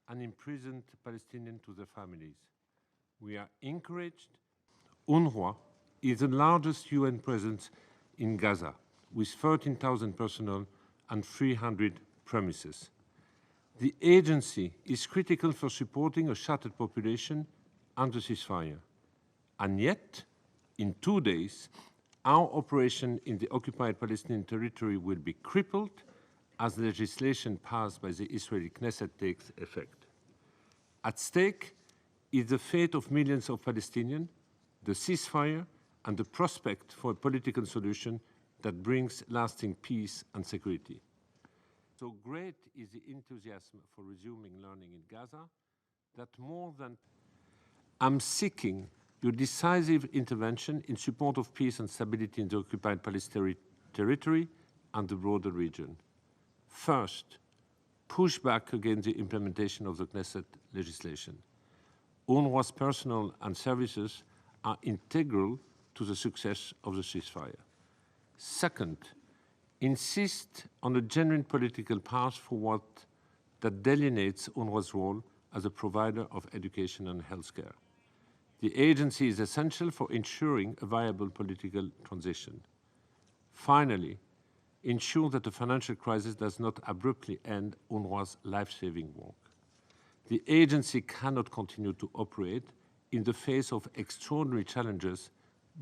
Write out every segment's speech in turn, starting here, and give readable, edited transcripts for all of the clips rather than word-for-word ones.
and imprisoned Palestinians to their families. We are encouraged. UNRWA is the largest UN presence in Gaza, with 13,000 personnel and 300 premises. The agency is critical for supporting a shattered population and the ceasefire. And yet, in 2 days, our operation in the occupied Palestinian territory will be crippled as legislation passed by the Israeli Knesset takes effect. At stake is the fate of millions of Palestinians, the ceasefire, and the prospect for a political solution that brings lasting peace and security. So great is the enthusiasm for resuming learning in Gaza that more than I'm seeking your decisive intervention in support of peace and stability in the occupied Palestinian territory and the broader region. First, push back against the implementation of the Knesset legislation. UNRWA's personnel and services are integral to the success of the ceasefire. Second, insist on a genuine political path forward that delineates UNRWA's role as a provider of education and healthcare. The agency is essential for ensuring a viable political transition. Finally, ensure that the financial crisis does not abruptly end UNRWA's life-saving work. The agency cannot continue to operate in the face of extraordinary challenges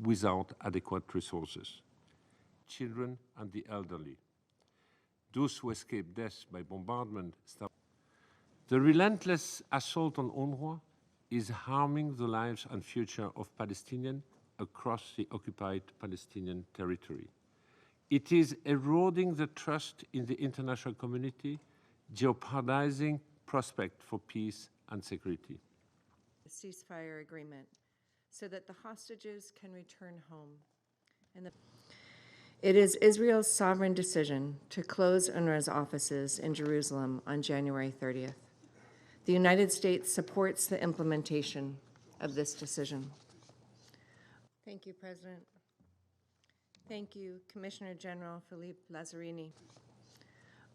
without adequate resources. Children and the elderly, those who escape death by bombardment. The relentless assault on UNRWA is harming the lives and future of Palestinians across the occupied Palestinian territory. It is eroding the trust in the international community, jeopardizing prospect for peace and security. The ceasefire agreement so that the hostages can return home. It is Israel's sovereign decision to close UNRWA's offices in Jerusalem on January 30th. The United States supports the implementation of this decision. Thank you, President. Thank you, Commissioner-General Philippe Lazzarini.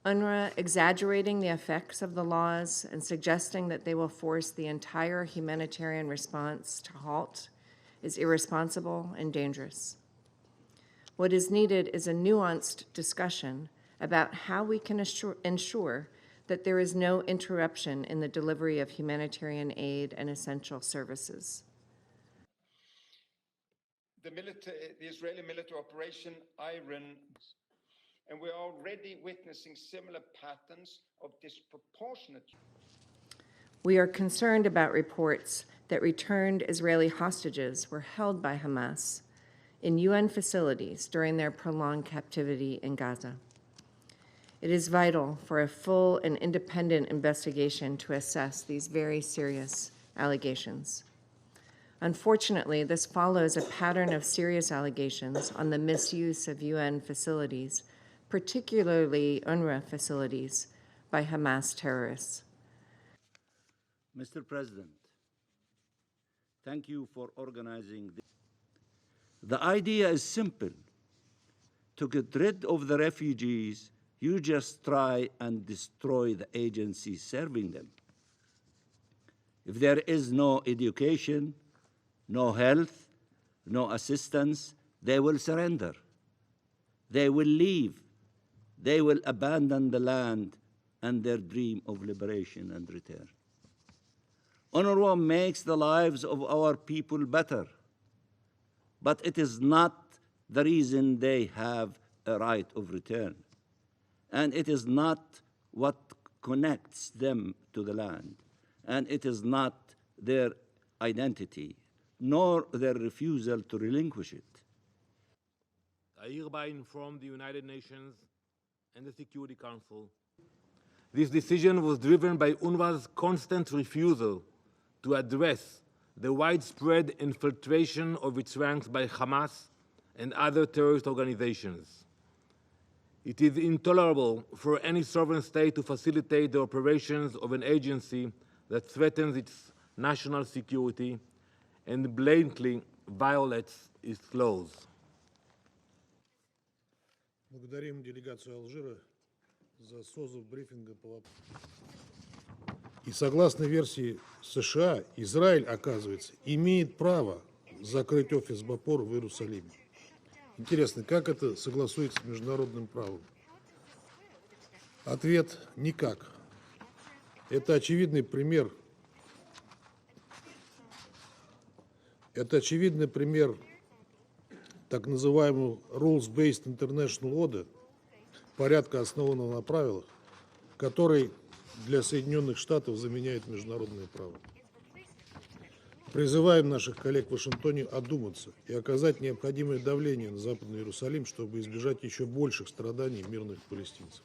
UNRWA exaggerating the effects of the laws and suggesting that they will force the entire humanitarian response to halt is irresponsible and dangerous. What is needed is a nuanced discussion about how we can ensure that there is no interruption in the delivery of humanitarian aid and essential services. The Israeli military operation Iron, and we are already witnessing similar patterns of disproportionate. We are concerned about reports that returned Israeli hostages were held by Hamas in UN facilities during their prolonged captivity in Gaza. It is vital for a full and independent investigation to assess these very serious allegations. Unfortunately, this follows a pattern of serious allegations on the misuse of UN facilities, particularly UNRWA facilities, by Hamas terrorists. Mr. President, thank you for organizing this. The idea is simple. To get rid of the refugees, you just try and destroy the agency serving them. If there is no education, no health, no assistance, they will surrender. They will leave. They will abandon the land and their dream of liberation and return. UNRWA makes the lives of our people better, but it is not the reason they have a right of return. And it is not what connects them to the land. And it is not their identity, nor their refusal to relinquish it. I hereby inform the United Nations and the Security Council. This decision was driven by UNRWA's constant refusal to address the widespread infiltration of its ranks by Hamas and other terrorist organizations. It is intolerable for any sovereign state to facilitate the operations of an agency that threatens its national security and blatantly violates its laws. Благодарим делегацию Алжира за созыв брифинга по вопросу. И согласно версии США, Израиль, оказывается, имеет право закрыть офис БАПОР в Иерусалиме. Интересно, как это согласуется с международным правом? Ответ – никак. Это очевидный пример. Это очевидный пример так называемого rules-based international order, порядка, основанного на правилах, который для Соединенных Штатов заменяет международное право. Призываем наших коллег в Вашингтоне одуматься и оказать необходимое давление на Западный Иерусалим, чтобы избежать еще больших страданий мирных палестинцев.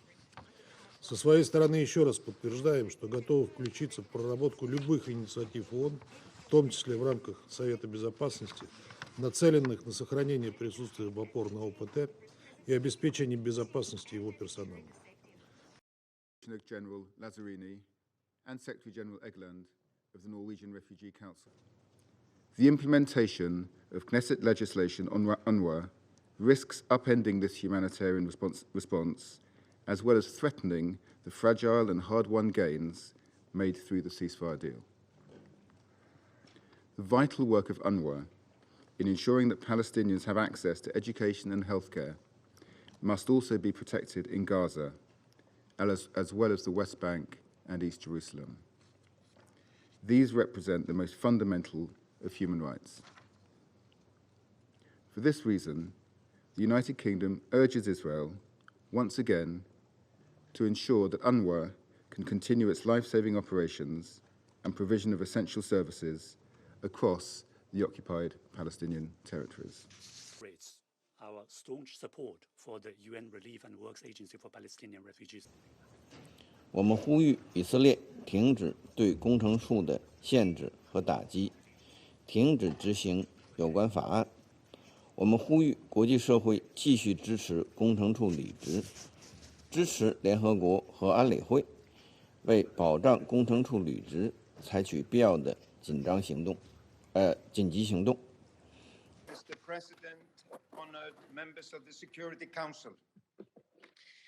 Со своей стороны еще раз подтверждаем, что готовы включиться в проработку любых инициатив ООН, в том числе в рамках Совета Безопасности, нацеленных на сохранение присутствия БАПОР на ОПТ и обеспечение безопасности его персонала. Commissioner-General Lazzarini and Secretary-General Egeland of the Norwegian Refugee Council. The implementation of Knesset legislation on UNRWA risks upending this humanitarian response, as well as threatening the fragile and hard-won gains made through the ceasefire deal. The vital work of UNRWA in ensuring that Palestinians have access to education and healthcare must also be protected in Gaza, as well as the West Bank and East Jerusalem. These represent the most fundamental of human rights. For this reason, the United Kingdom urges Israel, once again, to ensure that UNRWA can continue its life-saving operations and provision of essential services across the occupied Palestinian territories. Our staunch support for the UN Relief and Works Agency for Palestinian Refugees. 我们呼吁以色列停止对工程处的限制和打击，停止执行有关法案。我们呼吁国际社会继续支持工程处履职，支持联合国和安理会为保障工程处履职采取必要的紧急行动。Mr. President, honored members of the Security Council,